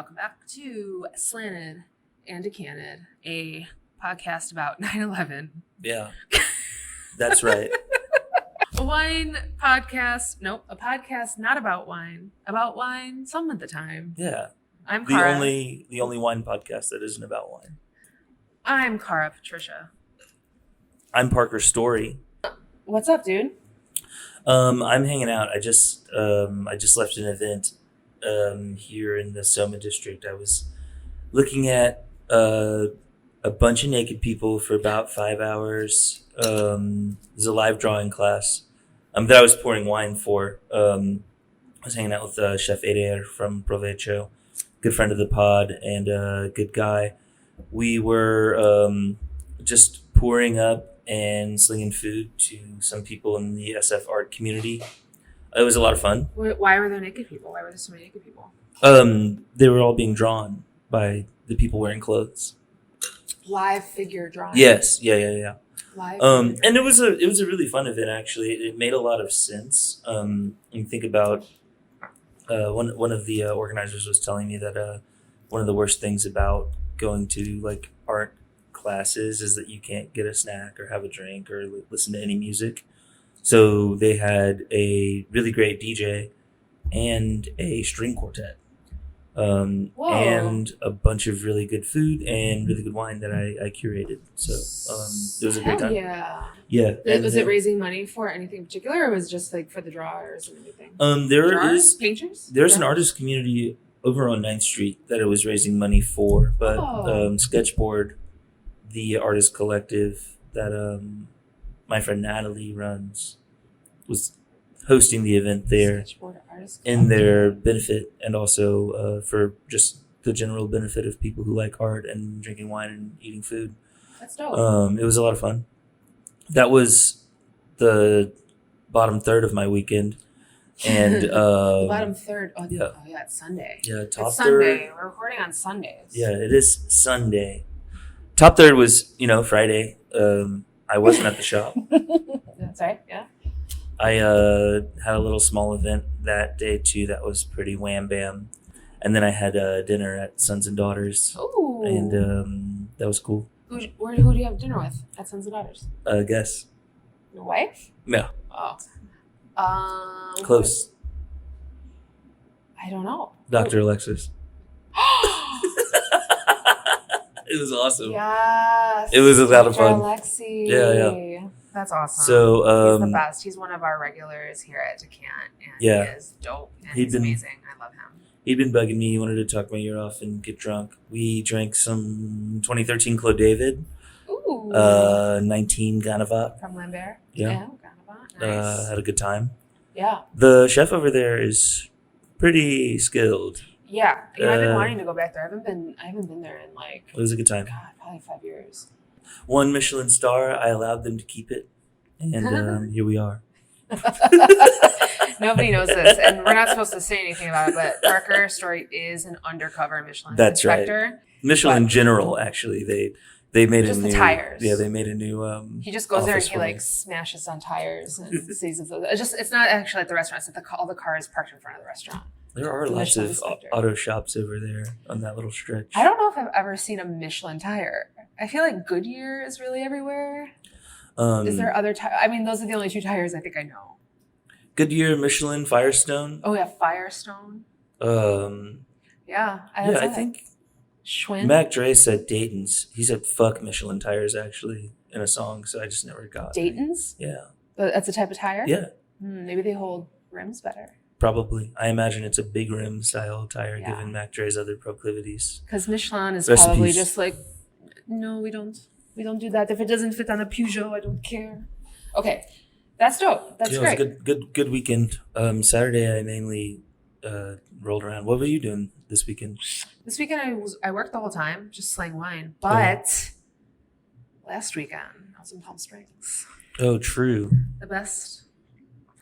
welcome back to Slanted and Decanted, a podcast about 9/11. Yeah, that's right. A wine podcast. Nope, a podcast not about wine some of the time. Yeah. I'm Cara. The only wine podcast that isn't about wine. I'm Cara Patricia. I'm Parker Story. What's up, dude? I'm hanging out. I just left an event here in the SoMa district. I was looking at a bunch of naked people for about 5 hours. It was a live drawing class that I was pouring wine for. I was hanging out with Chef Eder from Provecho, good friend of the pod and a good guy. We were just pouring up and slinging food to some people in the SF art community. It was a lot of fun. Why were there naked people? Why were there so many naked people? They were all being drawn by the people wearing clothes. Live figure drawing. Yes, yeah. Live. And it was a really fun event actually. It made a lot of sense. You think about one of the organizers was telling me that one of the worst things about going to like art classes is that you can't get a snack or have a drink or listen to any music. So they had a really great DJ and a string quartet. And a bunch of really good food and really good wine that I curated. So it was a great time. Yeah. Was it raising money for anything in particular, or was it just like for the drawers and everything? Painters? There's an artist community over on 9th Street that it was raising money for, but Sketchboard, the artist collective that my friend Natalie runs, was hosting the event there in their benefit and also for just the general benefit of people who like art and drinking wine and eating food. That's dope. It was a lot of fun. That was the bottom third of my weekend. And the bottom third. Oh yeah, it's Sunday. Yeah, top it's third. Sunday. We're recording on Sundays. Yeah, it is Sunday. Top third was, Friday. I wasn't at the shop. That's right. Yeah. I had a little small event that day too. That was pretty wham bam, and then I had dinner at Sons and Daughters. Ooh. And that was cool. Who do you have dinner with at Sons and Daughters? Guess. Your wife? No. Oh. Close. I don't know. Dr. Alexis. It was awesome. Yes. It was a lot of fun. Alexi. Yeah. That's awesome. So he's the best. He's one of our regulars here at Decant, and he is dope. And he's amazing. I love him. He'd been bugging me. He wanted to talk my ear off and get drunk. We drank some 2013 Clos David. Ooh. 19 Ganavat. From Lambert. Yeah. Ganavat. Nice. Had a good time. Yeah. The chef over there is pretty skilled. Yeah. I've been wanting to go back there. I haven't been there in like. It was a good time. God, probably 5 years. 1 Michelin star. I allowed them to keep it, and here we are. Nobody knows this, and we're not supposed to say anything about it, but Parker Story is an undercover Michelin inspector. Right. Michelin General, actually, they made just a new the tires. Yeah, they made a new. He just goes there and he like smashes on tires and sees if those. It's not actually at the restaurant. It's at all the cars parked in front of the restaurant. There are lots of auto shops over there on that little stretch. I don't know if I've ever seen a Michelin tire. I feel like Goodyear is really everywhere. Is there other tires? I mean, those are the only 2 tires I think I know. Goodyear, Michelin, Firestone. Oh yeah, Firestone. Yeah, I think Schwinn. Mac Dre said Dayton's. He said "fuck Michelin tires" actually in a song, so I just never got Dayton's. Yeah, but that's a type of tire. Yeah, maybe they hold rims better. Probably. I imagine it's a big rim style tire given Mac Dre's other proclivities. Because Michelin is probably just like, no, we don't do that. If it doesn't fit on a Peugeot, I don't care. Okay, that's dope. That's great. It was a good weekend. Saturday I mainly rolled around. What were you doing this weekend? This weekend I worked the whole time, just slaying wine. But last weekend I was in Palm Springs. Oh, true. The best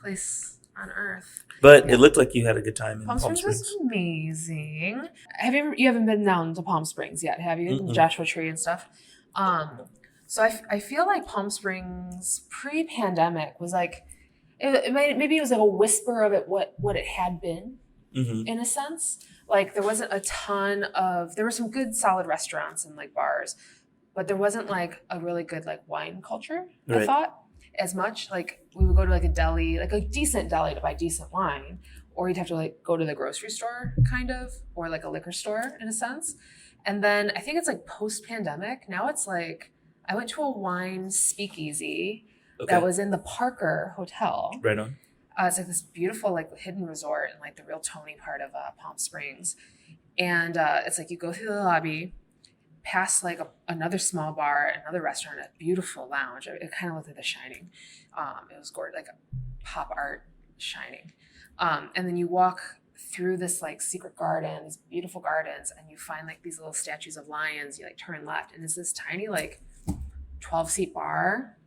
place on earth. But it looked like you had a good time in Palm Springs. Was amazing. You haven't been down to Palm Springs yet, have you? Mm-mm. Joshua Tree and stuff. So I feel like Palm Springs pre-pandemic was like, maybe it was like a whisper of it what it had been. in a sense. Like there wasn't a ton of, there were some good solid restaurants and like bars, but there wasn't like a really good like wine culture, I thought, as much. Like we would go to like a deli, like a decent deli to buy decent wine, or you'd have to like go to the grocery store kind of, or like a liquor store in a sense. And then I think it's like post-pandemic. Now it's like, I went to a wine speakeasy that was in the Parker Hotel. Right on. It's like this beautiful like hidden resort in like the real Tony part of Palm Springs. And it's like you go through the lobby, past like another small bar, another restaurant, a beautiful lounge. It kind of looked like The Shining. It was gorgeous, like a pop art Shining. And then you walk through this like secret garden, these beautiful gardens, and you find like these little statues of lions. You like turn left, and it's this tiny like 12-seat bar,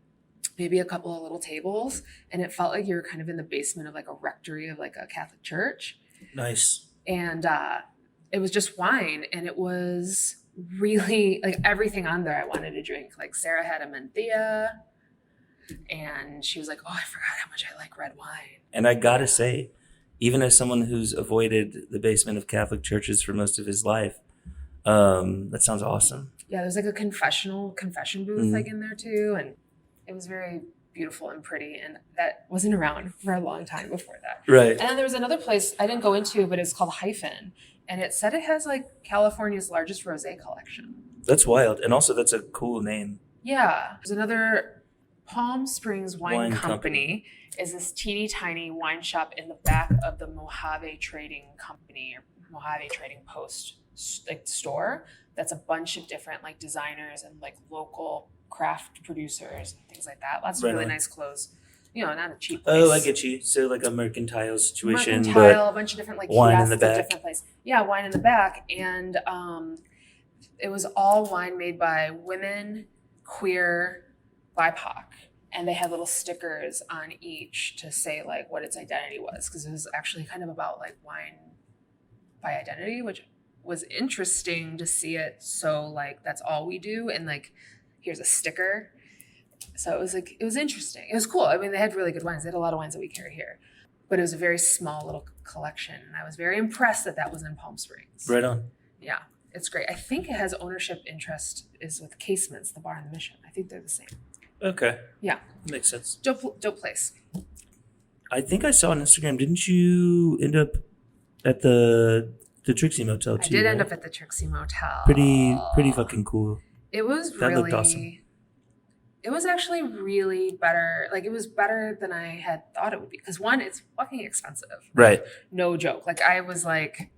maybe a couple of little tables, and it felt like you were kind of in the basement of like a rectory of like a Catholic church. Nice. And it was just wine, and it was really like everything on there I wanted to drink. Like Sarah had a Menthea, and she was like, "Oh, I forgot how much I like red wine." And I gotta say, even as someone who's avoided the basement of Catholic churches for most of his life, that sounds awesome. Yeah, there's like a confession booth like in there too, and it was very beautiful and pretty, and that wasn't around for a long time before that. Right. And then there was another place I didn't go into, but it's called Hyphen, and it said it has like California's largest rosé collection. That's wild, and also that's a cool name. Yeah, there's another Palm Springs Wine Company. Is this teeny tiny wine shop in the back of the Mojave Trading Company or Mojave Trading Post like store. That's a bunch of different like designers and like local craft producers and things like that. Lots of really nice clothes. You know, not a cheap place. Oh, I get you. So like a mercantile situation, a bunch of different like wine in the back. Different place. Yeah, wine in the back, and it was all wine made by women, queer, BIPOC. And they had little stickers on each to say like what its identity was, because it was actually kind of about like wine by identity, which was interesting to see it. So like that's all we do, and like here's a sticker. So it was like, it was interesting. It was cool. I mean, they had really good wines. They had a lot of wines that we carry here, but it was a very small little collection, and I was very impressed that that was in Palm Springs. Right on. Yeah, it's great. I think it has ownership interest is with Casements, the bar and the Mission. I think they're the same. Okay. Yeah. Makes sense. Dope place. I think I saw on Instagram, didn't you end up at the Trixie Motel too? I did end up at the Trixie Motel. Pretty fucking cool. It was that really looked awesome. It was actually really better. Like it was better than I had thought it would be. Because one, it's fucking expensive. Right. No joke. Like I was like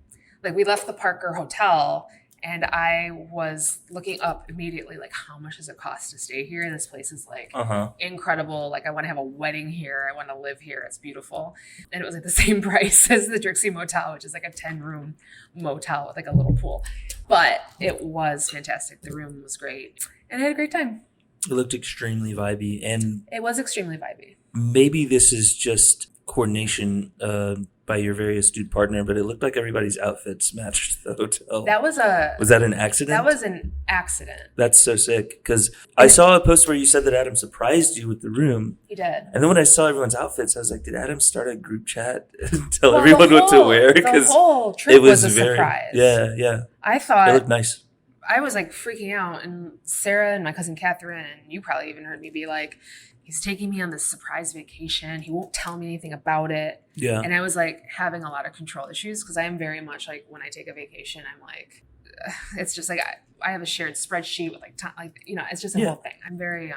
we left the Parker Hotel, and I was looking up immediately, like, how much does it cost to stay here? This place is like incredible. Like, I want to have a wedding here. I want to live here. It's beautiful. And it was like the same price as the Trixie Motel, which is like a 10-room motel with like a little pool. But it was fantastic. The room was great. And I had a great time. It looked extremely vibey. And it was extremely vibey. Maybe this is just coordination by your very astute partner, but it looked like everybody's outfits matched the hotel. Was that an accident? That was an accident. That's so sick, because I saw a post where you said that Adam surprised you with the room. He did. And then when I saw everyone's outfits, I was like, did Adam start a group chat and tell everyone what to wear? Because the whole trip was a surprise. Yeah. I thought it looked nice. I was like freaking out, and Sarah and my cousin Catherine, and you probably even heard me be like, he's taking me on this surprise vacation. He won't tell me anything about it. Yeah. And I was like having a lot of control issues, because I am very much like, when I take a vacation, I'm like, it's just like I have a shared spreadsheet with like it's just a whole thing. I'm very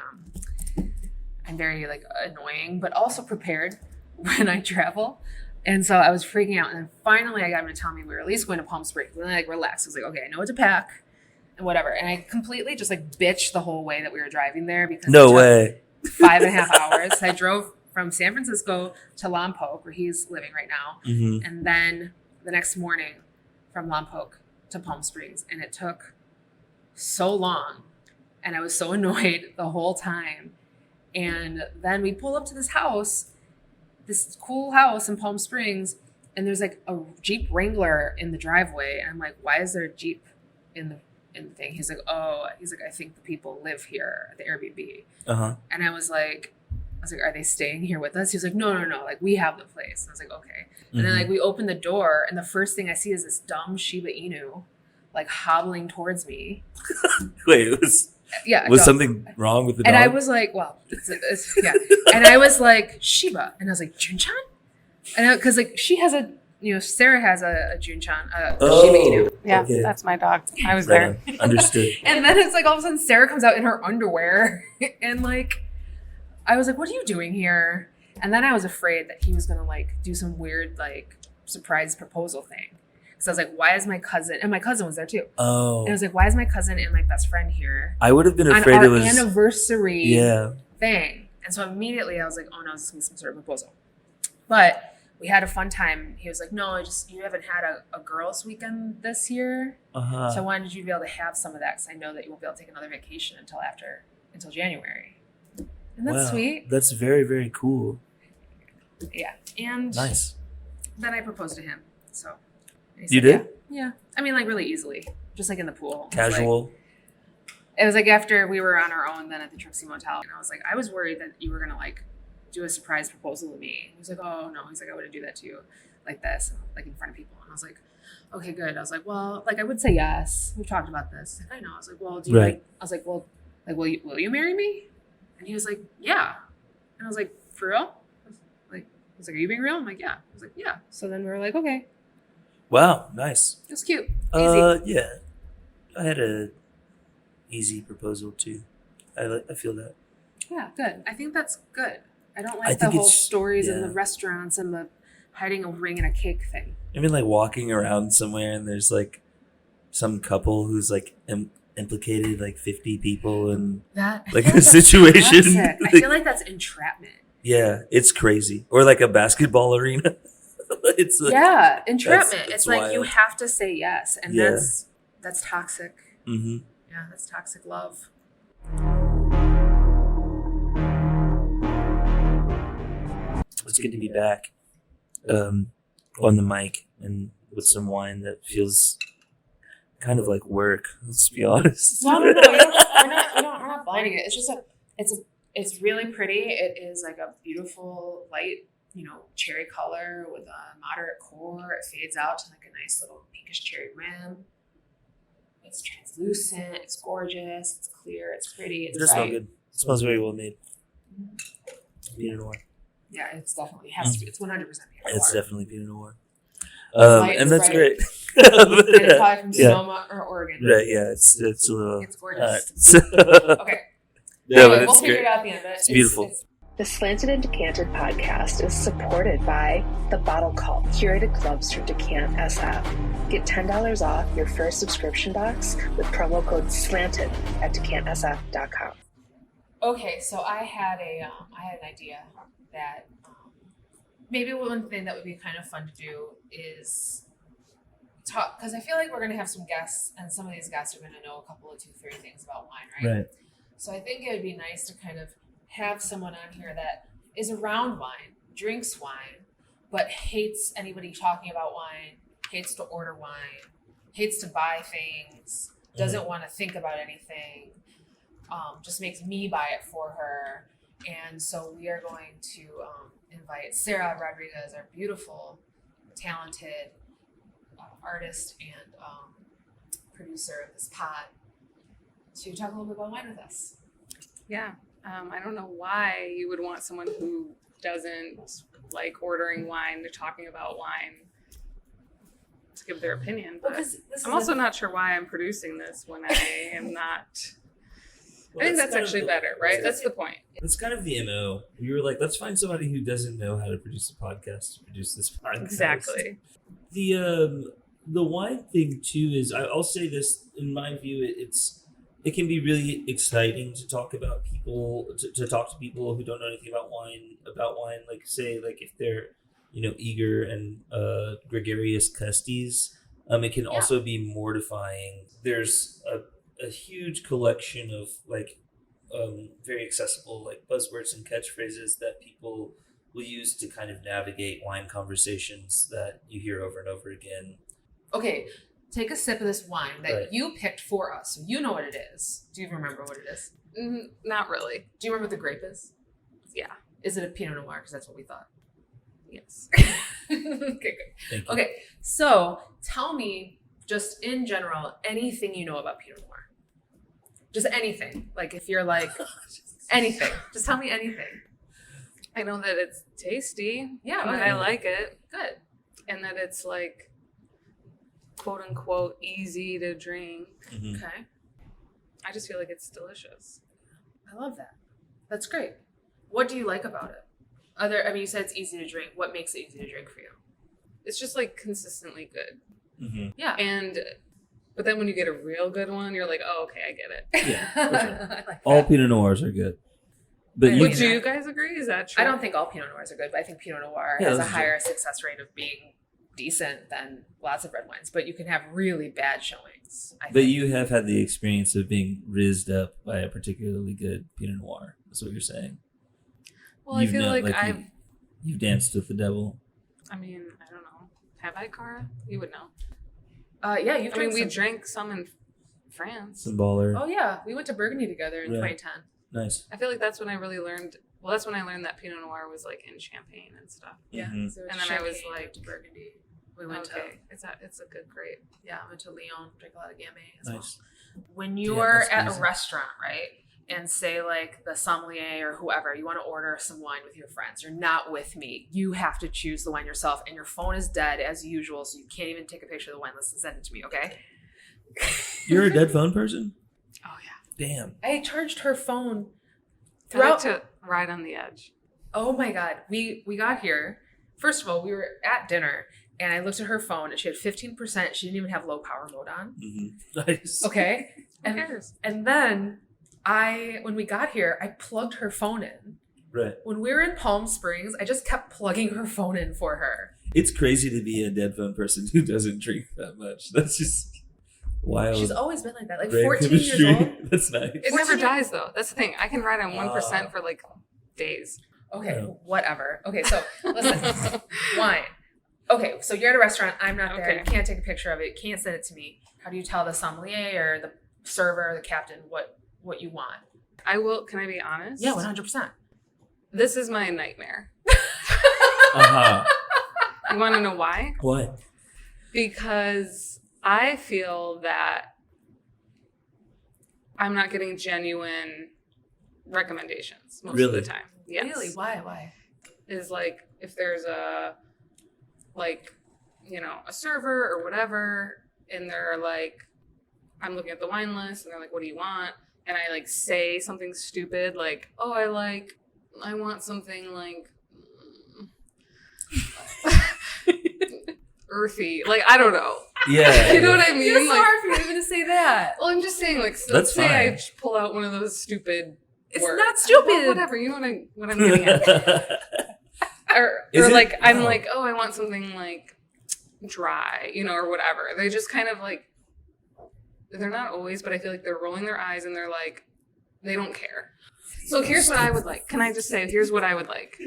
like annoying, but also prepared when I travel. And so I was freaking out, and then finally I got him to tell me we were at least going to Palm Springs. And then I like relaxed. I was like, okay, I know what to pack and whatever. And I completely just like bitched the whole way that we were driving there, because no way. 5.5 hours. I drove from San Francisco to Lompoc, where he's living right now. Mm-hmm. And then the next morning from Lompoc to Palm Springs. And it took so long. And I was so annoyed the whole time. And then we pull up to this house, this cool house in Palm Springs. And there's like a Jeep Wrangler in the driveway. And I'm like, why is there a Jeep in the thing? He's like, I think the people live here at the Airbnb. And I was like, I was like, are they staying here with us? He was like, no, like we have the place. And I was like, okay. And then like we open the door and the first thing I see is this dumb Shiba Inu like hobbling towards me. Wait, it was something wrong with the dog? And I was like, well, it's yeah. And I was like, Shiba. And I was like, Junchan? And because like she has a, Sarah has a Junchan, a Shiba Inu. Yeah, that's my dog. I was there. Understood. And then it's like all of a sudden Sarah comes out in her underwear and like, I was like, what are you doing here? And then I was afraid that he was going to like do some weird like surprise proposal thing. So I was like, why is my cousin, and my cousin was there too. Oh. And I was like, why is my cousin and my best friend here? I would have been afraid on it was anniversary thing. And so immediately I was like, oh no, this is going to be some sort of proposal. But we had a fun time. He was like, no, you haven't had a girls' weekend this year. So I wanted you to be able to have some of that because I know that you won't be able to take another vacation until January. And that's sweet. That's very, very cool. Yeah. And nice. Then I proposed to him. So you did? Yeah. I mean, like really easily. Just like in the pool. Casual. It was like after we were on our own then at the Trixie Motel. And I was like, I was worried that you were going to like do a surprise proposal to me. He was like, oh no. He's like, I wouldn't do that to you like this, like in front of people. And I was like, okay, good. I was like, well, like I would say yes. We've talked about this. I know. I was like, well, do you like, I was like, well, like, will you marry me? And he was like, yeah. And I was like, for real? I was like, are you being real? I'm like, yeah. I was like, yeah. So then we were like, okay. Wow, nice. It was cute. Easy. Yeah. I had a easy proposal too. I feel that. Yeah, good. I think that's good. I don't like the whole stories in the restaurants and the hiding a ring and a cake thing. I mean, like walking around somewhere and there's like some couple who's like implicated like 50 people in like a situation. I feel like that's entrapment. Yeah, it's crazy. Or like a basketball arena. It's like, entrapment. It's like wild. You have to say yes, and that's toxic. Mm-hmm. Yeah, that's toxic love. It's good to be back on the mic and with some wine that feels kind of like work. Let's be honest. No, we're not blinding it. It's just it's really pretty. It is like a beautiful light, cherry color with a moderate core. It fades out to like a nice little pinkish cherry rim. It's translucent. It's gorgeous. It's clear. It's pretty. It's bright. Smell good. It smells very well made. Pinot Noir. Yeah, it's definitely has to be. It's 100% Pinot Noir. It's definitely Pinot Noir. And that's great. And it's probably from SoMa or Oregon. Right, yeah, it's a little. It's gorgeous. Okay. Yeah, anyway, we'll figure it out at the end of it. It's beautiful. The Slanted and Decanted podcast is supported by The Bottle Cult, curated clubs from Decant SF. Get $10 off your first subscription box with promo code SLANTED at decantsf.com. Okay, so I had an idea that maybe one thing that would be kind of fun to do is talk, because I feel like we're going to have some guests, and some of these guests are going to know a couple of 2-3 things about wine, right? So I think it would be nice to kind of have someone on here that is around wine, drinks wine, but hates anybody talking about wine, hates to order wine, hates to buy things, doesn't want to think about anything, just makes me buy it for her. And so we are going to invite Sarah Rodriguez, our beautiful, talented artist and producer of this pod, to talk a little bit about wine with us. Yeah. I don't know why you would want someone who doesn't like ordering wine, talking about wine, to give their opinion. But I'm also not sure why I'm producing this when I am not. I think that's actually better, right? That's the point. That's kind of the MO. We were like, let's find somebody who doesn't know how to produce a podcast to produce this podcast. Exactly. The wine thing too is, I'll say this, in my view, it can be really exciting to talk about people, to talk to people who don't know anything about wine, like say, like if they're, eager and gregarious custies. It can also be mortifying. There's a huge collection of like very accessible like buzzwords and catchphrases that people will use to kind of navigate wine conversations that you hear over and over again. Okay. Take a sip of this wine that you picked for us. So you know what it is. Do you remember what it is? Not really. Do you remember what the grape is? Yeah. Is it a Pinot Noir? Because that's what we thought. Yes. Okay, good. Thank you. Okay, so tell me, just in general, anything you know about Pinot Noir. Just anything. Like if you're like, anything. Just tell me anything. I know that it's tasty. Yeah, and that I like it. Good. And that it's like, quote unquote, easy to drink. Mhm. Okay. I just feel like it's delicious. I love that. That's great. What do you like about it? You said it's easy to drink. What makes it easy to drink for you? It's just like consistently good. Mm-hmm. Yeah. But then when you get a real good one, you're like, oh, okay, I get it. Yeah, for sure. I like All that. Pinot Noirs are good. But I you Would mean, you guys agree? Is that true? I don't think all Pinot Noirs are good, but I think Pinot Noir Yeah, has a those are higher success rate of being decent than lots of red wines. But you can have really bad showings. I But think. you have had the experience of being rizzed up by a particularly good Pinot Noir. That's what you're saying. Well, I feel like I've. You've danced with the devil. I mean, I don't know. Have I, Cara? You would know. Yeah, you've I mean, drank we some. drank some in France. Some baller. Oh yeah, we went to Burgundy together in Yeah. 2010. Nice. I feel like that's when I really learned. Well, that's when I learned that Pinot Noir was like in Champagne and stuff. Yeah. Mhm. So And then I was Champagne, like- went to Burgundy. We went Okay, it's a good grade. went to Lyon, drank a lot of Gamay as well. Nice. When Yeah, you're that's at crazy. a restaurant, right, and say like the sommelier or whoever, you want to order some wine with your friends. You're not with me. You have to choose the wine yourself, and your phone is dead as usual, so you can't even take a picture of the wine list and send it to me. Okay? You're a dead phone person? Oh yeah. Damn. I charged her phone I like throughout. to ride on the edge. Oh my god, we got here. First of all, we were at dinner, and I looked at her phone, and she had 15%. She didn't even have low power mode on. Mm-hmm. Nice. Okay, Who cares? and then when we got here, I plugged her phone in. Right. When we were in Palm Springs, I just kept plugging her phone in for her. It's crazy to be a dead phone person who doesn't drink that much. That's just wild. She's always been like that, like Brain 14 chemistry. years old. That's nice. It never dies though. That's the thing. I can ride on 1% Ah. for like days. Okay, Yeah. whatever. Okay, so listen, wine. Okay, so you're at a restaurant. I'm not there. Okay. You can't take a picture of it. You can't send it to me. How do you tell the sommelier or the server or the captain what you want? I will. Can I be honest? Yeah, 100%. This is my nightmare. Uh-huh. You want to know why? What? Because I feel that I'm not getting genuine recommendations most of Really? the time. Yes. Really? Why? Is like if there's a server or whatever, and they're like, I'm looking at the wine list, and they're like, what do you want? And I like say something stupid like, oh, I want something like earthy. Like, I don't know. Yeah. You know what I mean? It's so Like, hard for you even to say that. well, I'm just saying, like, That's let's say I fine. pull out one of those stupid It's words. not stupid. Well, whatever. You know what I'm getting at. Is Or it? like, I'm No. like, oh, I want something like dry, or whatever. They just kind of like, they're not always, but I feel like they're rolling their eyes and they're like, they don't care. So here's what I would like. Can I just say, here's what I would like.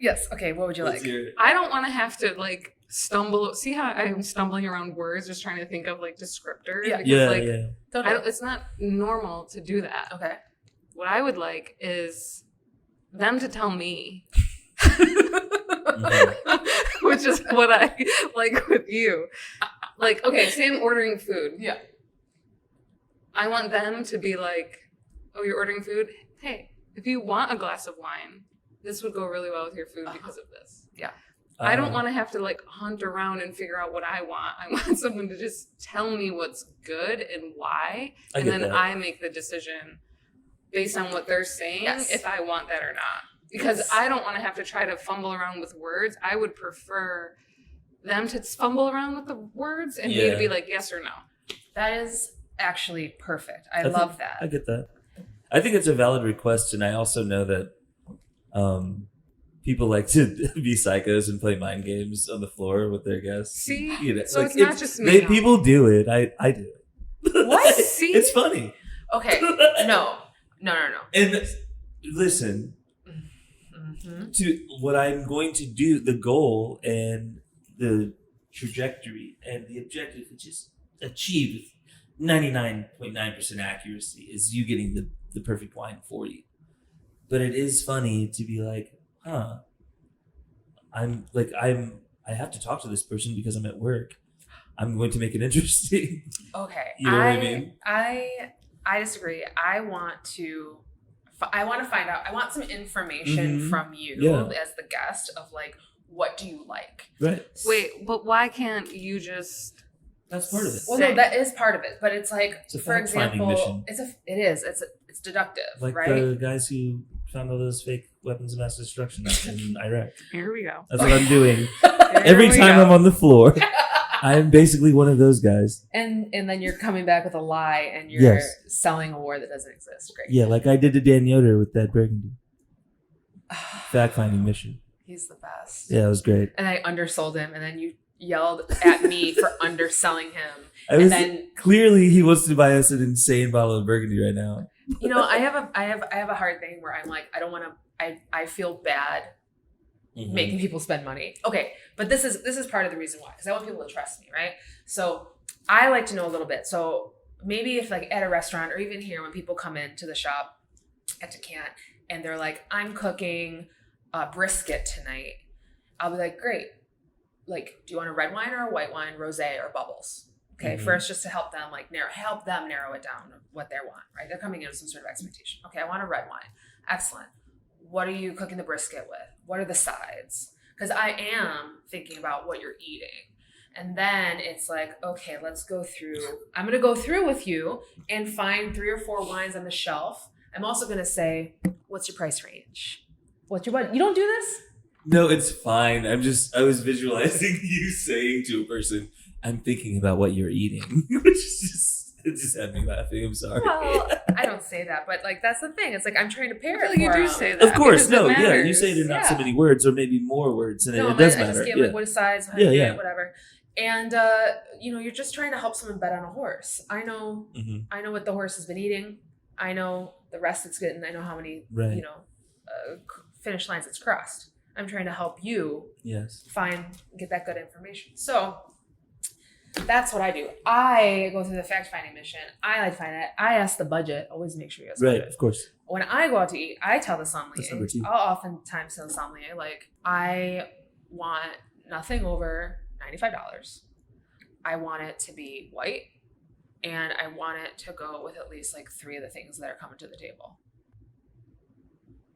Yes. Okay. What would you Let's like? hear it. I don't want to have to like stumble. See how I'm stumbling around words, just trying to think of like descriptors. Yeah. Because, Yeah, like, yeah. Totally. it's not normal to do that. Okay. What I would like is them to tell me, Mhm. which is what I like with you. Like, okay, say I'm ordering food. Yeah. I want them to be like, oh, you're ordering food? Hey, if you want a glass of wine, this would go really well with your food because of this. I don't want to have to like hunt around and figure out what I want. I want someone to just tell me what's good and why. I And get then that. I make the decision based on what they're saying, Yes. if I want that or not. Because Yes. I don't want to have to try to fumble around with words. I would prefer them to fumble around with the words and me Yeah. to be like, yes or no. That is actually perfect. I think- love that. I get that. I think it's a valid request, and I also know that people like to be psychos and play mind games on the floor with their guests. See? You know, So like, it's not just me. People do it. I do it. What? See? It's funny. Okay. No. And listen, Mm-hmm. to what I'm going to do, the goal and the trajectory and the objective, which is achieved with 99.9% accuracy, is you getting the perfect wine for you. But it is funny to be like, huh, I have to talk to this person because I'm at work. I'm going to make it interesting. Okay. You know what I mean? I disagree. I want to find out. I want some information from you as the guest of like, what do you like? Right. Wait, but why can't you just? That's part of it. Well, no, that is part of it. But it's like, It's a for fact-finding example, mission. it's deductive, Like right? the guys who found all those fake weapons of mass destruction in Iraq. Here we go. That's what I'm doing. Here Every we time go. I'm on the floor, I am basically one of those guys. And then you're coming back with a lie and you're Yes. selling a war that doesn't exist. Great. Yeah, like I did to Dan Yoder with that Burgundy. Fact-finding mission. He's the best. Yeah, it was great. And I undersold him, and then you yelled at me for underselling him. And then clearly he wants to buy us an insane bottle of Burgundy right now. you know, I have a hard thing where I'm like, I don't want to. I feel bad making people spend money. Okay, but this is part of the reason why, because I want people to trust me, right? So I like to know a little bit. So maybe if like at a restaurant or even here when people come into the shop at Decant and they're like, I'm cooking brisket tonight, I'll be like, great. Like, do you want a red wine or a white wine, rosé or bubbles? Okay, first just to help them narrow it down of what they want, right? They're coming in with some sort of expectation. Okay, I want a red wine. Excellent. What are you cooking the brisket with? What are the sides? Because I am thinking about what you're eating. And then it's like, okay, let's go through. I'm going to go through with you and find 3 or 4 wines on the shelf. I'm also going to say, what's your price range? What's your budget? You don't do this? No, it's fine. I was visualizing you saying to a person, I'm thinking about what you're eating. Which is it just had me laughing. I'm sorry. Well, I don't say that, but like that's the thing. It's like I'm trying to pair it. I feel like for you do them. say that. Of course, because it no, yeah. You matters. say it in not so Yeah. many words or maybe more words, and No, it does I just matter. gave Yeah. like what size, how Yeah, to do yeah. it, whatever. And you're just trying to help someone bet on a horse. I know what the horse has been eating. I know the rest it's getting. I know how many Right. finish lines it's crossed. I'm trying to help you Yes. get that good information. So that's what I do. I go through the fact finding mission. I like to find it. I ask the budget. Always make sure you ask the Right, budget. of course. When I go out to eat, I tell the sommelier. That's number 2. I'll oftentimes tell the sommelier, like, I want nothing over $95. I want it to be white, and I want it to go with at least like 3 of the things that are coming to the table.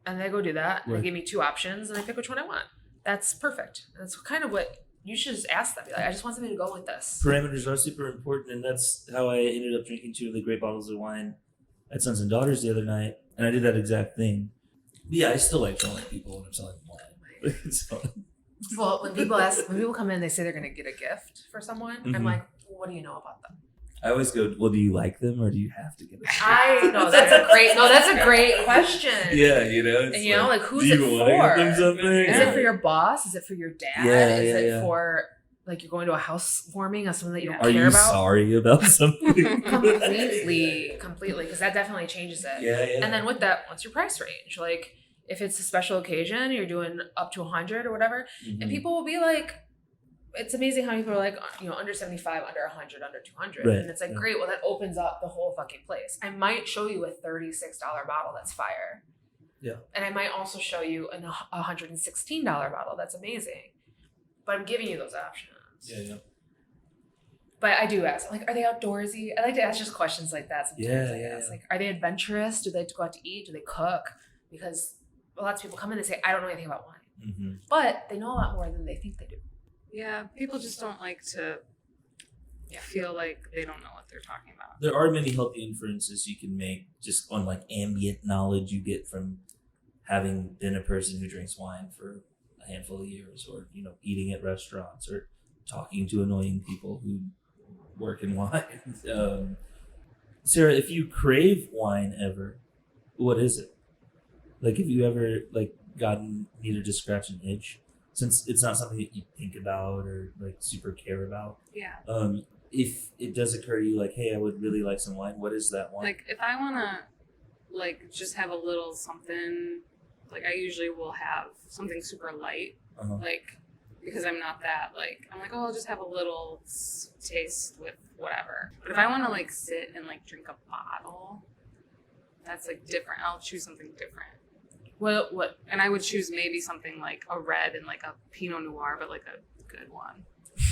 And they go do that. Right. They give me 2 options, and I pick which one I want. That's perfect. That's kind of what you should just ask them. Be like, I just want somebody to go with this. Parameters are super important, and that's how I ended up drinking 2 of the great bottles of wine at Sons and Daughters the other night, and I did that exact thing. But yeah, I still like trolling people when I'm selling wine. It's fun. Well, when people come in, they say they're going to get a gift for someone. I'm like, well, what do you know about them? I always go, well, do you like them or do you have to get them? That's a great question. Yeah, it's And like who's do it you want to get them for? something? Is it for your boss? Is it for your dad? Yeah, Is it yeah. for like you're going to a housewarming of someone that you don't Are care you about? sorry about something? Completely, because that definitely changes it. Yeah. And then with that, what's your price range? Like if it's a special occasion, you're doing up to 100 or whatever, and people will be like, it's amazing how people are like, under 75, under 100, under 200. Right, And it's like, great, well, that opens up the whole fucking place. I might show you a $36 bottle that's fire. Yeah. And I might also show you a $116 bottle that's amazing. But I'm giving you those options. Yeah. But I do ask, like, are they outdoorsy? I like to ask just questions like that sometimes. Yeah. Like, are they adventurous? Do they like to go out to eat? Do they cook? Because lots of people come in and say, I don't know anything about wine. But they know a lot more than they think they do. Yeah, people just don't like to feel like they don't know what they're talking about. There are many healthy inferences you can make just on like ambient knowledge you get from having been a person who drinks wine for a handful of years, or eating at restaurants, or talking to annoying people who work in wine. Sarah, if you crave wine ever, what is it? Like, have you ever needed to scratch an itch? Since it's not something that you think about or like super care about. Yeah. If it does occur to you like, hey, I would really like some wine, what is that wine? Like if I want to just have a little something, like I usually will have something super light, because I'm not that I'm like, oh, I'll just have a little taste with whatever. But if I want to sit and drink a bottle, that's different. I'll choose something different. What? And I would choose maybe something like a red and like a Pinot Noir, but like a good one.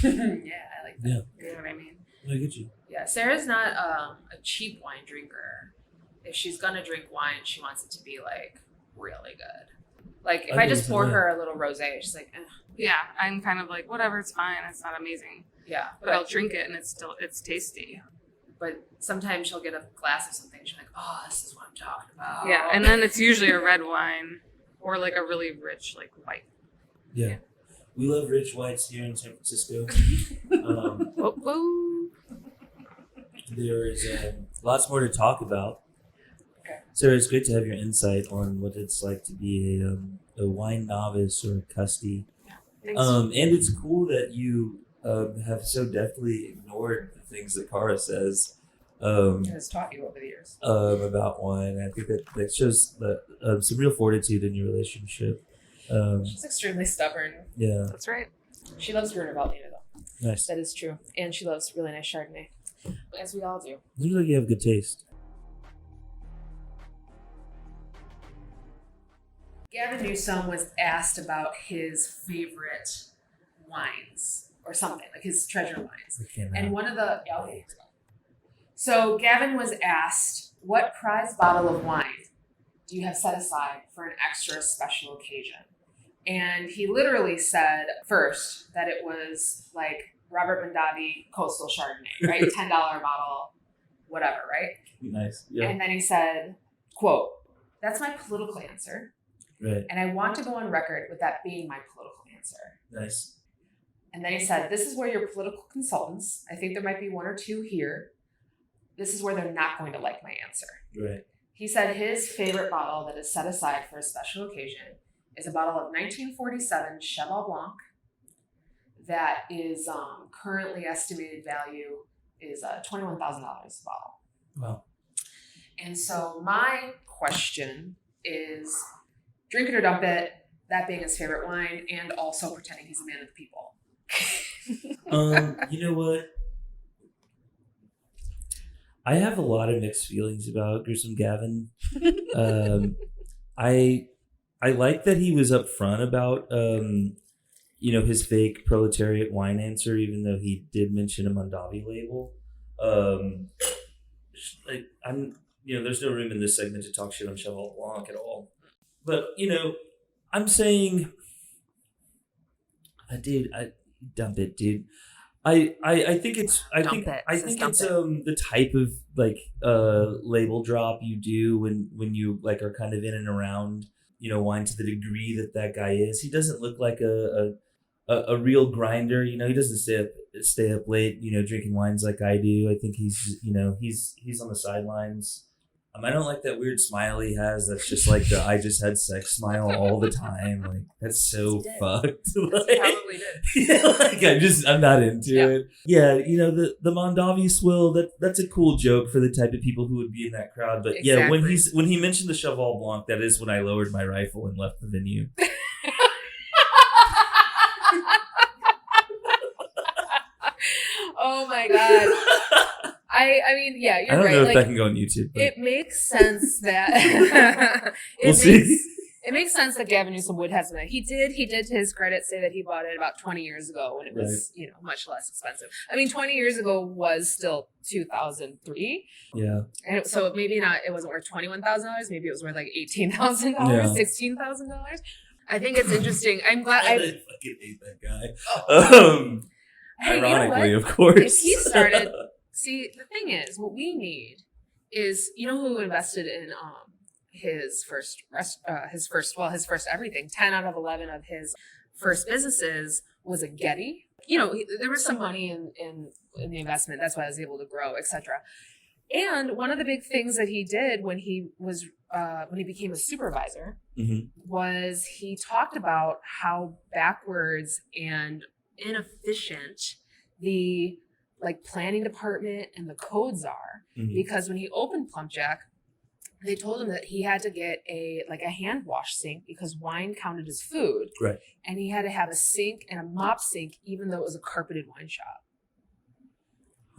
Yeah, I like that. Yeah. You know what I mean? I get you. Yeah, Sarah's not a cheap wine drinker. If she's gonna drink wine, she wants it to be like really good. Like if I just pour her a little rosé, she's like, eh. Yeah, I'm kind of like, whatever, it's fine. It's not amazing. Yeah, But I'll drink it and it's tasty. But sometimes she'll get a glass of something. She's like, oh, this is what I'm talking about. Yeah, and then it's usually a red wine or like a really rich like white. Yeah. We love rich whites here in San Francisco. Whoa, whoa. There is lots more to talk about. Okay. Sarah, it's great to have your insight on what it's like to be a wine novice or a custody. Thanks. And it's cool that you have so deftly ignored the things that Cara says Has taught you over the years. about wine. I think that shows that some real fortitude in your relationship. She's extremely stubborn. Yeah, That's right. She loves Gruner Veltliner though. nice. That is true, and she loves really nice Chardonnay, as we all do. Seems like you have good taste. Gavin Newsom was asked about his favorite wines or something, like his treasure wines. And one of the So Gavin was asked, what prize bottle of wine do you have set aside for an extra special occasion? And he literally said first that it was like Robert Mondavi Coastal Chardonnay, right? $10 bottle, whatever, right? Nice. Yeah. And then he said, quote, that's my political answer. Right. And I want to go on record with that being my political answer. Nice. And then he said, this is where your political consultants, I think there might be one or two here, this is where they're not going to like my answer. Right. He said his favorite bottle that is set aside for a special occasion is a bottle of 1947 Cheval Blanc that is currently estimated value is $21,000 a bottle. Wow. And so my question is, drink it or dump it, that being his favorite wine, and also pretending he's a man of the people. You know what? I have a lot of mixed feelings about Gruesome Gavin. I like that he was upfront about his fake proletariat wine answer, even though he did mention a Mondavi label. There's no room in this segment to talk shit on Cheval Blanc at all. But I'm saying, dump it, dude. I think it's the type of label drop you do when you are kind of in and around wine to the degree that guy is. He doesn't look like a real grinder. He doesn't stay up late drinking wines like I do. I think he's on the sidelines. I don't like that weird smile he has. That's just like the I just had sex smile all the time. Like that's so fucked. Probably did. I'm not into it. Yeah, the Mondavi swill. That's a cool joke for the type of people who would be in that crowd. But yeah, when he mentioned the Cheval Blanc, that is when I lowered my rifle and left the venue. Oh my god. I mean, yeah, you're right. I don't know if that can go on YouTube. But it makes sense that it makes sense that Gavin Newsom would have something. He did to his credit say that he bought it about 20 years ago when it was, much less expensive. I mean, 20 years ago was still 2003. Yeah. And so maybe it wasn't worth $21,000. Maybe it was worth like $18,000, $16,000. I think it's interesting. I'm glad I fucking hate that guy. Hey, ironically, of course. If he started, see, the thing is, what we need is, who invested in his first everything. 10 out of 11 of his first businesses was a Getty. There was some money in the investment. That's why I was able to grow, etc. And one of the big things that he did when he became a supervisor was he talked about how backwards and inefficient the planning department and the codes are, because when he opened Plump Jack, they told him that he had to get a hand wash sink because wine counted as food, right? And he had to have a sink and a mop sink, even though it was a carpeted wine shop.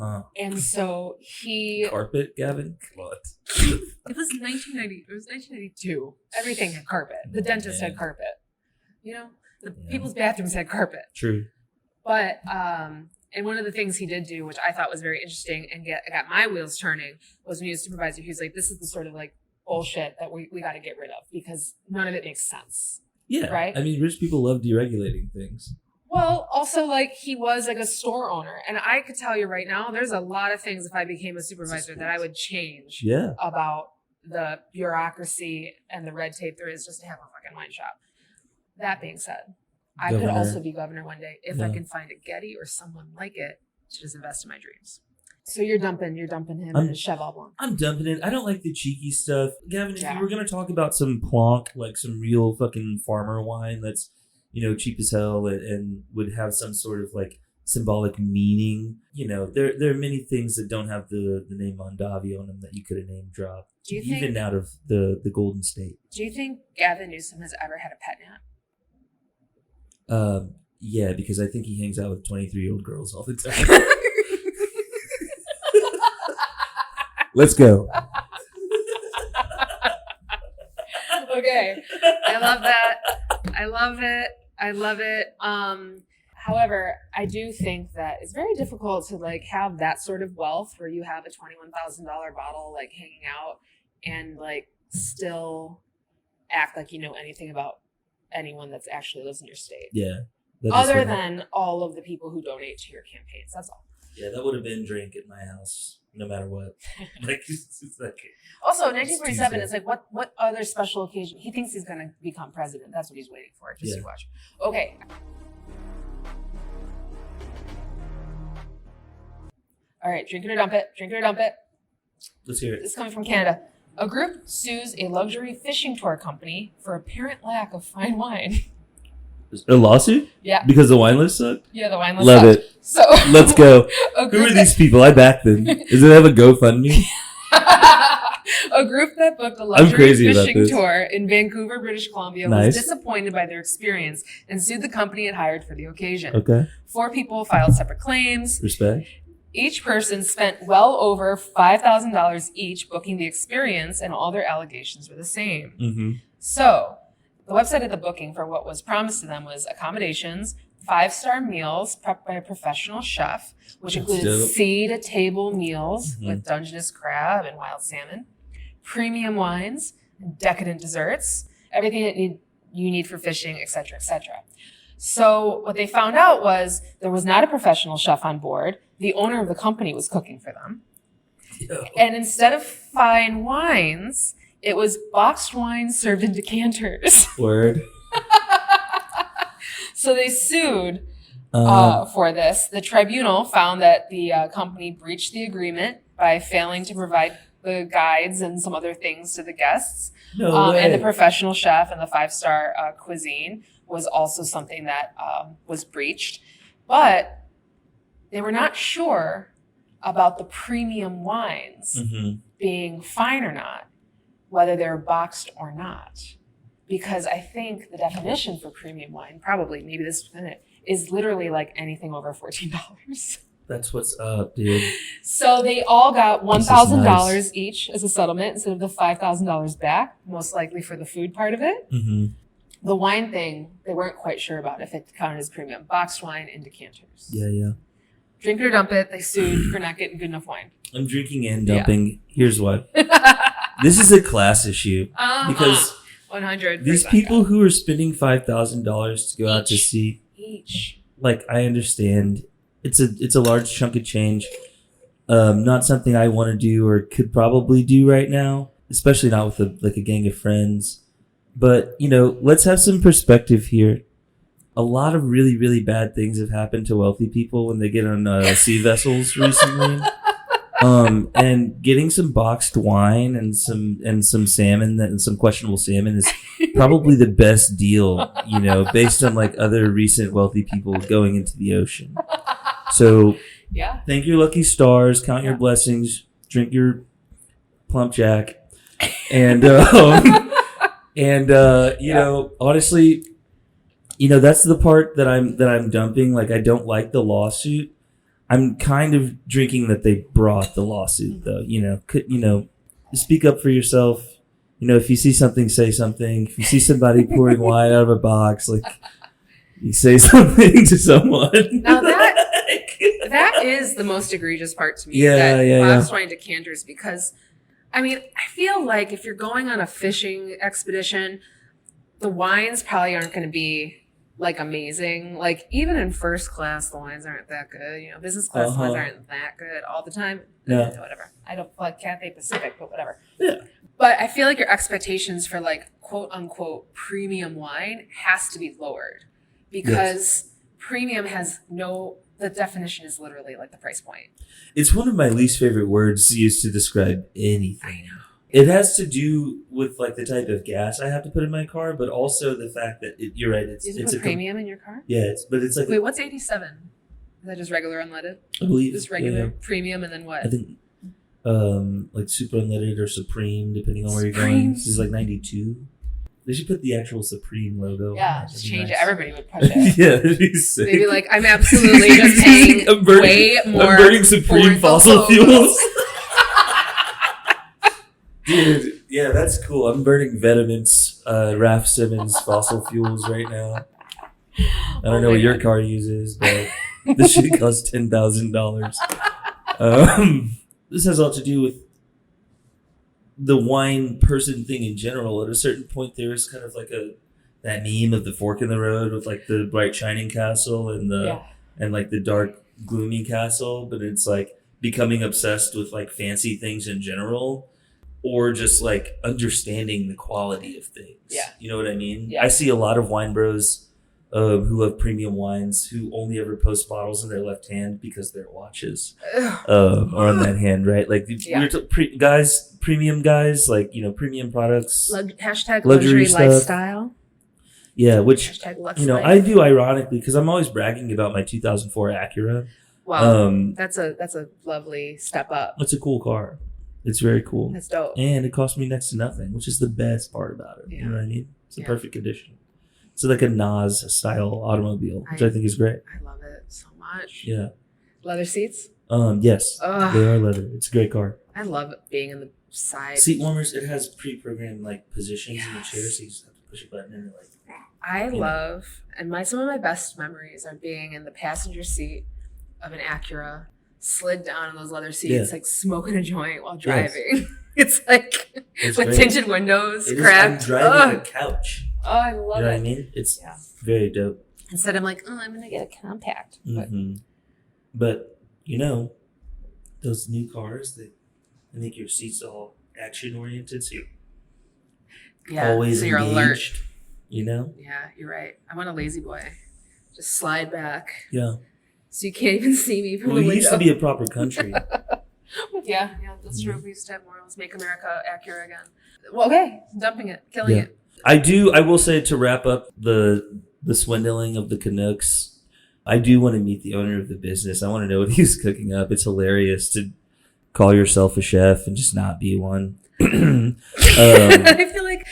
Huh. And so he Carpet, Gavin? What? it was 1990. It was 1992. Everything had carpet. The dentist had carpet. You know, the people's bathrooms had carpet. True. But and one of the things he did do, which I thought was very interesting and got my wheels turning, was when he was supervisor. He was like, "This is the sort of like bullshit that we got to get rid of because none of it makes sense." Yeah. Right. I mean, rich people love deregulating things. Well, also, like, he was like a store owner. And I could tell you right now, there's a lot of things if I became a supervisor that I would change about the bureaucracy and the red tape there is just to have a fucking wine shop. That being said, I could also be governor one day if I can find a Getty or someone like it to just invest in my dreams. So you're dumping him in a Cheval Blanc. I'm dumping it. I don't like the cheeky stuff. Gavin, if you were going to talk about some Blanc, like some real fucking farmer wine that's, you know, cheap as hell and would have some sort of like symbolic meaning. You know, there are many things that don't have the name Mondavi on them that you could have name dropped. Even out of the Golden State. Do you think Gavin Newsom has ever had a pet nat? Yeah, because I think he hangs out with 23-year-old girls all the time. Let's go. Okay. I love that. I love it. I love it. However, I do think that it's very difficult to like have that sort of wealth where you have a $21,000 bottle like hanging out and like still act like you know anything about anyone that's actually lives in your state. Yeah. Other than all of the people who donate to your campaigns. That's all. Yeah, that would have been drink at my house no matter what. Like, it's like, also, 1947 is like, what other special occasion? He thinks he's going to become president. That's what he's waiting for. Just to watch. Okay. All right, drink it or dump it. Drink it or dump it. Let's hear it. This is coming from Canada. A group sues a luxury fishing tour company for apparent lack of fine wine. A lawsuit? Yeah. Because the wine list sucked? Yeah, the wine list Love sucked. it. So let's go. Who are these people? I back them. Does it have a GoFundMe? A group that booked a luxury fishing this. tour in Vancouver, British Columbia was disappointed by their experience and sued the company it hired for the occasion. Okay. 4 people filed separate claims. Respect. Each person spent well over $5,000 each booking the experience, and all their allegations were the same. Mm-hmm. So the website of the booking for what was promised to them was accommodations, 5-star meals prepped by a professional chef, which included seat-at-table meals with Dungeness crab and wild salmon, premium wines, decadent desserts, everything that you need for fishing, etc., etc. So what they found out was there was not a professional chef on board. The owner of the company was cooking for them. Yo. And instead of fine wines, it was boxed wine served in decanters. Word. So they sued for this. The tribunal found that the company breached the agreement by failing to provide the guides and some other things to the guests. No way. And the professional chef and the 5-star cuisine was also something that was breached. But they were not sure about the premium wines being fine or not, whether they're boxed or not. Because I think the definition for premium wine, probably, maybe this is in it, is literally like anything over $14. That's what's up, dude. So they all got $1,000 each as a settlement instead of the $5,000 back, most likely for the food part of it. Mm-hmm. The wine thing, they weren't quite sure about if it counted as premium. Boxed wine in decanters. Yeah. Drink it or dump it. They sued for not getting good enough wine. I'm drinking and dumping. Yeah. Here's what. This is a class issue. Because 100%. These people who are spending $5,000 to go out to see each, like, I understand it's a large chunk of change. Not something I want to do or could probably do right now, especially not with a gang of friends. But, you know, let's have some perspective here. A lot of really, really bad things have happened to wealthy people when they get on sea vessels recently. And getting some boxed wine and some salmon and some questionable salmon is probably the best deal, you know, based on like other recent wealthy people going into the ocean. So thank your lucky stars, count your blessings, drink your plump jack, and you know, honestly, you know, that's the part that I'm dumping. Like, I don't like the lawsuit. I'm kind of drinking that they brought the lawsuit, though. Speak up for yourself. If you see something, say something. If you see somebody pouring wine out of a box, like, you say something to someone. Now that is the most egregious part to me. Box wine decanters, because I feel like if you're going on a fishing expedition, the wines probably aren't going to be like amazing. Like even in first class, the wines aren't that good. Business class wines aren't that good all the time. Yeah. Whatever. I don't like Cathay Pacific, but whatever. Yeah. But I feel like your expectations for like quote unquote premium wine has to be lowered, because premium has the definition is literally like the price point. It's one of my least favorite words used to describe anything. I know. It has to do with like the type of gas I have to put in my car, but also the fact that you're right. It's a premium in your car. Yeah, it's like. Wait, what's 87? Is that just regular unleaded? I believe just regular premium, and then what? I think, like super unleaded or Supreme, depending on where you're going. This is like 92. They should put the actual Supreme logo. Yeah, just change it. Everybody would push it. Yeah, it'd be sick. They'd be like, I'm absolutely just paying way more. I'm burning Supreme fossil fuels. Dude, yeah, that's cool. I'm burning Vetements, Raf Simons fossil fuels right now. I don't know what your car uses, but this shit costs $10,000. This has all to do with the wine person thing in general. At a certain point, there's kind of like that meme of the fork in the road with like the bright shining castle and like the dark gloomy castle, but it's like becoming obsessed with like fancy things in general, or just like understanding the quality of things. Yeah. You know what I mean? Yeah. I see a lot of wine bros who love premium wines who only ever post bottles in their left hand because their watches are on that hand, right? Like premium guys, like, premium products. Hashtag luxury luxury lifestyle. Yeah, which, Hashtag luxury life. I do ironically because I'm always bragging about my 2004 Acura. Wow, that's a lovely step up. It's a cool car. It's very cool. That's dope. And it cost me next to nothing, which is the best part about it. Yeah. You know what I mean? It's a perfect condition. It's like a Nas style automobile, which I think is great. I love it so much. Yeah. Leather seats? Yes. Ugh. They are leather. It's a great car. I love being in the side. Seat warmers, it has pre-programmed like positions in the chair, so you just have to push a button and like. I love, and some of my best memories are being in the passenger seat of an Acura, slid down in those leather seats, like smoking a joint while driving. Yes. It's like with great. Tinted windows, cracked. I'm driving a couch. Oh, I love it. You know what I mean? It's very dope. Instead, I'm like, I'm going to get a compact. Mm-hmm. But, those new cars, they make your seats all action-oriented, so you're always you're engaged, alert. Yeah, you're right. I want a lazy boy. Just slide back. Yeah. So you can't even see me from the window. We used to be a proper country. Yeah, that's true. We used to have more. Let's make America Acura again. Well, okay. Dumping it. Killing it. I will say, to wrap up the swindling of the Canucks, I do want to meet the owner of the business. I want to know what he's cooking up. It's hilarious to call yourself a chef and just not be one. I feel like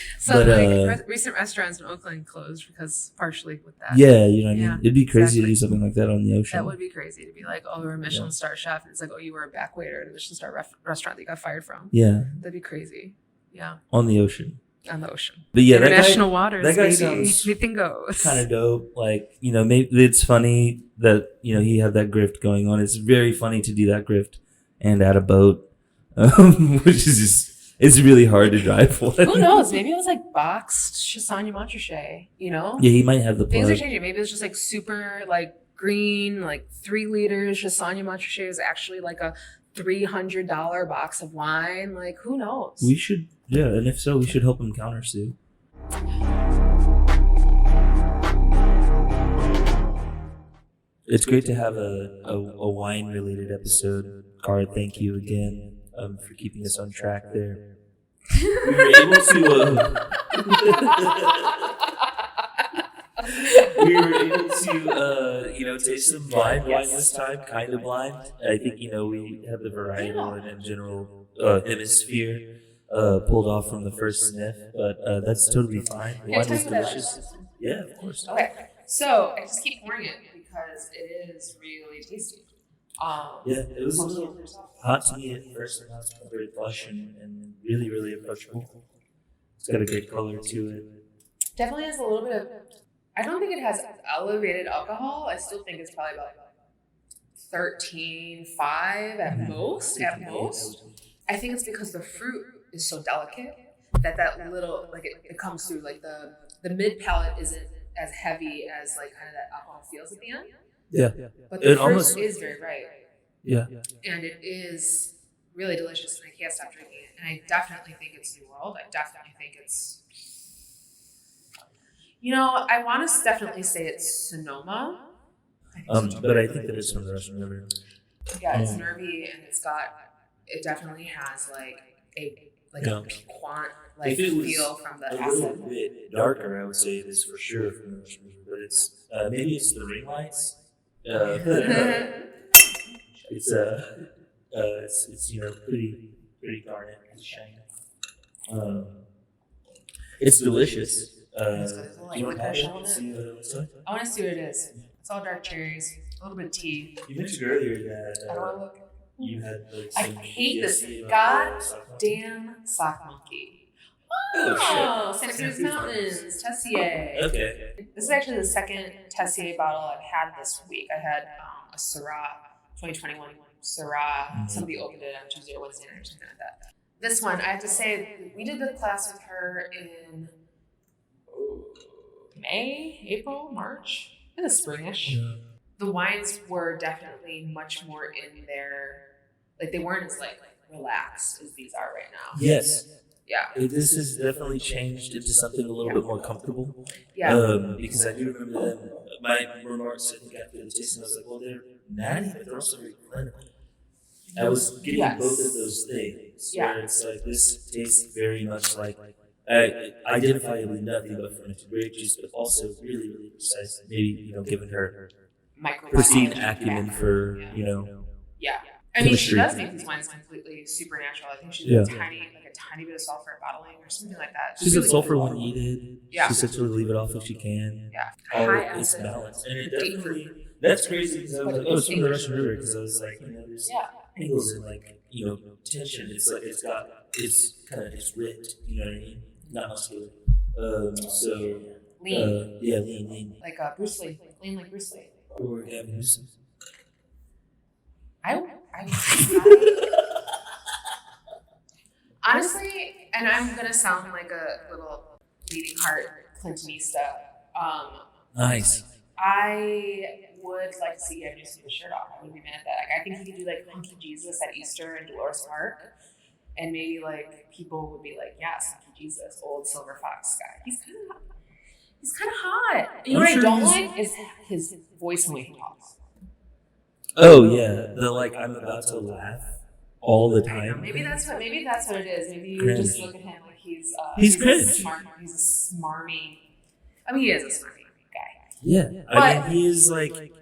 recent restaurants in Oakland closed because partially with that. Yeah, you know what I mean? It'd be crazy to do something like that on the ocean. That would be crazy to be like, we're a Michelin star chef. And it's like, you were a back waiter at a Michelin star restaurant that you got fired from. Yeah. That'd be crazy. Yeah. On the ocean. On the ocean. But yeah, international waters, that guy baby. sounds anything goes. Kind of dope. Like, maybe it's funny that, he had that grift going on. It's very funny to do that grift and add a boat, which is just, it's really hard to drive one. Who knows? Maybe it was like boxed Chassagne Montrachet, Yeah, he might have the plug. Things are changing. Maybe it was just like super like green, like 3 liters. Chassagne Montrachet is actually like a $300 box of wine. Like, who knows? We should, and if so, we should help him countersue. It's great to have a wine-related episode. Cara, thank you again for keeping us on track there. We were able to... taste some blind wine this time, kind of blind. I think, we have the varietal and general hemisphere pulled off from the first sniff, but that's totally fine. The wine was delicious. Yeah, of course. Okay, so I just keep pouring it because it is really tasty. Yeah, it was a little hot to me at first, and now it's very plush and really, really approachable. It's got a good color to it. Definitely has a little bit of. I don't think it has elevated alcohol. I still think it's probably about 13.5 at most. At most, I think it's because the fruit is so delicate that little like it comes through like the mid palate isn't as heavy as like kind of that alcohol feels at the end. Yeah, but the it fruit almost is very ripe. Yeah, and it is really delicious, and I can't stop drinking it. And I definitely think it's New World. I definitely think it's. I want to definitely say it's SoMa. but I think that it's from the Russian River. Yeah, it's nervy, and it definitely has like a piquant feel from the a acid. little bit darker, I would say it is for sure from the Russian River, but it's maybe it's the ring lights. It's pretty garnet and shiny. It's delicious. You want to have it? See what it looks like? I want to see what it is. It's all dark cherries, a little bit of tea. You mentioned earlier that I don't want to look. you had like I some hate this PTSD about goddamn sock monkey. Oh, Santa Cruz Mountains, Tessier. Okay. This is actually the second Tessier bottle I've had this week. I had a Syrah, 2021 Syrah. Somebody opened it on Tuesday or Wednesday or something like that. This one, I have to say, we did the class with her in May, April, March, in the springish. Yeah. The wines were definitely much more in their, like they weren't as like relaxed as these are right now. Yes. Yeah. This has definitely changed into something a little bit more comfortable. Yeah. Because I do remember them. My remarks, I think, after the tasting, I was like, well, they're natty, but they're also very clinical. I was getting both of those things. Yeah. Where it's like, this tastes very much like identifiably nothing but fermented grape juice, but also really, really precise. Maybe, given her pristine acumen for, Yeah. I mean, she chemistry. does make these wines completely supernatural. I think she did a tiny bit of sulfur bottling or something like that. She said really sulfur cool. when needed. Yeah. She said she'll leave it off if she can. Yeah. All High it's acid. balanced. And it Deep definitely, fruit. that's crazy because I was like, oh, it's from the Russian River. Because I was like, there's angles and tension. It's like, it's ripped, you know what I mean? Not muscular. Lean. Lean. Like Bruce Lee. Lean like Bruce Lee. Or Gavin Newsom. Honestly, and I'm gonna sound like a little bleeding heart Clintonista. Nice. I would like to see Gavin Newsom with a shirt off. I wouldn't be mad at that. Like, I think he could do like Hunky Jesus at Easter in Dolores Park, and maybe like people would be like, "Yes, Hunky Jesus, old silver fox guy. He's kind of hot." You know what I don't like is his voice when he talks. Oh yeah, I'm about to laugh all the time. Maybe that's what it is. Maybe you Cringe. just look at him like He's a cringe. he's a smarmy. I mean, he is a smarmy guy. Yeah, I mean, he is like.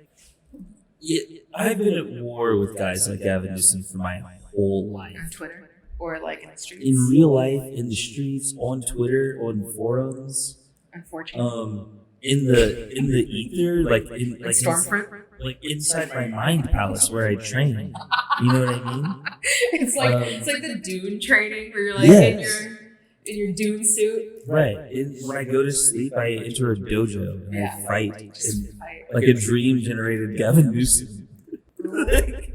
I've been at war with guys like Gavin Newsom for my whole life. On Twitter or like in the streets. In real life, in the streets, on Twitter, on forums. Unfortunately. In the ether, Stormfront. like inside my mind palace where I train. You know what I mean? It's like the Dune training where you're like in your Dune suit. Right. When I go to sleep, I enter a dojo and I fight. And, like a dream-generated Gavin Newsom.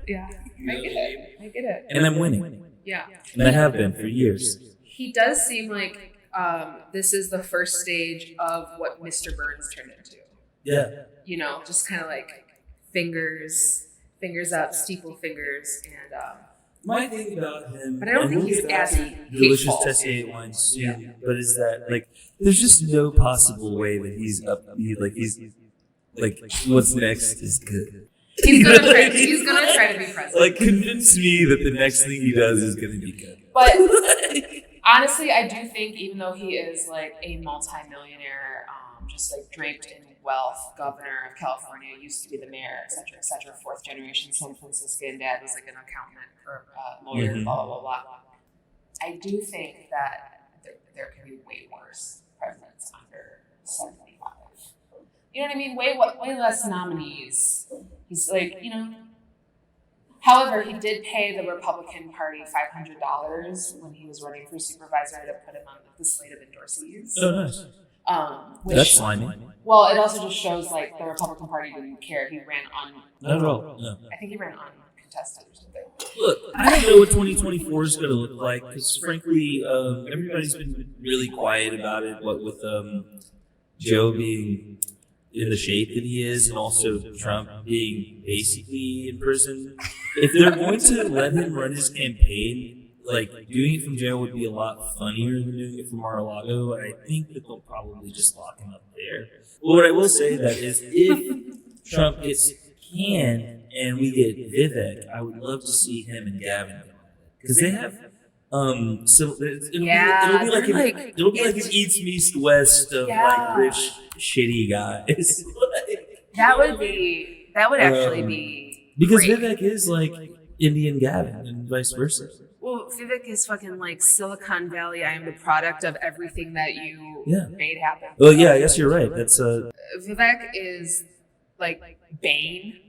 Yeah, I get it. And I'm winning. Yeah. And I have been for years. He does seem like this is the first stage of what Mr. Burns turned into. Yeah. Just kind of like fingers up, steeple fingers, and my thing about him, but I don't think he's as delicious hateful. Tessier wine soon, but is that there's just no possible way that he's what's next is good. He's gonna try to be president. Convince me that the next thing he does is gonna be good. But honestly, I do think even though he is like a multimillionaire, just like draped in wealth, governor of California, used to be the mayor, et cetera, fourth generation San Franciscan, dad was like an accountant or lawyer, blah, blah, blah, blah. I do think that there can be way worse presidents under 75. You know what I mean? Way less nominees. He's like, However, he did pay the Republican Party $500 when he was running for supervisor to put him on the slate of endorsees. Oh, nice. Which, That's slimy. Well, it also just shows like the Republican Party didn't care. He ran on. Not at all. No. I think he ran uncontested or something. Look, I don't know what 2024 is going to look like because, frankly, everybody's been really quiet about it. What with Joe being in the shape that he is, and also Trump being basically in prison. If they're going to let him run his campaign, like doing it from jail would be a lot funnier than doing it from Mar-a-Lago. And I think that they'll probably just lock him up there. But what I will say that is, if Trump gets canned and we get Vivek, I would love to see him and Gavin because they have. So it'll be like an East Meets West of like rich, shitty guys. That would actually be because great. Vivek is like Indian Gavin and vice versa. Well, Vivek is fucking like Silicon Valley. I am the product of everything that you made happen. Well, yeah, I guess you're right. That's Vivek is like Bane.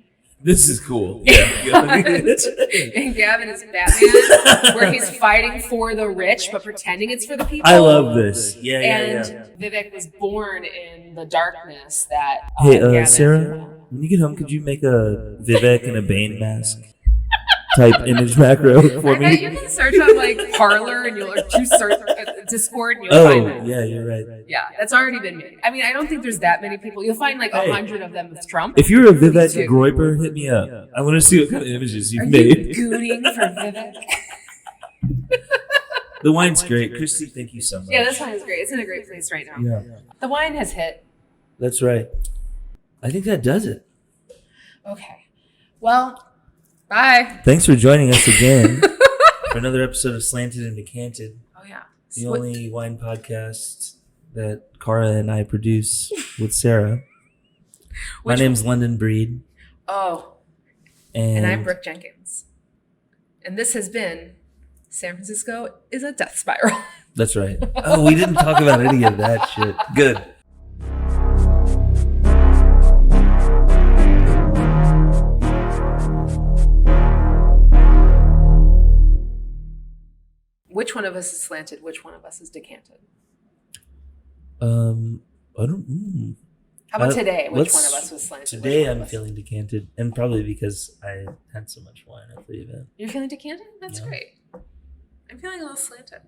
This is cool. Yeah. And Gavin is Batman, where he's fighting for the rich but pretending it's for the people. I love this. Yeah. Vivek was born in the darkness that. Hey, Gavin. Sarah, when you get home, could you make a Vivek and a Bane mask type image macro for me? You can search on like Parlor and you'll search Discord and you'll find it. Yeah, you're right. Yeah, that's already been made. I mean, I don't think there's that many people. You'll find like 100 of them with Trump. If you're a Vivek Groiper, hit me up. I want to see what kind of images you've made. You gooning for Vivek? The wine's great. Christy, thank you so much. Yeah, this wine is great. It's in a great place right now. Yeah. The wine has hit. That's right. I think that does it. Okay. Well, bye. Thanks for joining us again for another episode of Slanted and Decanted. Oh, yeah. The only wine podcast that Cara and I produce with Sarah. My name's London Breed. Oh. And I'm Brooke Jenkins. And this has been San Francisco is a Death Spiral. That's right. Oh, we didn't talk about any of that shit. Good. Which one of us is slanted? Which one of us is decanted? I don't. How about today? Which one of us was slanted? Today I'm feeling decanted, and probably because I had so much wine at the event. You're feeling decanted? That's Yeah. great. I'm feeling a little slanted.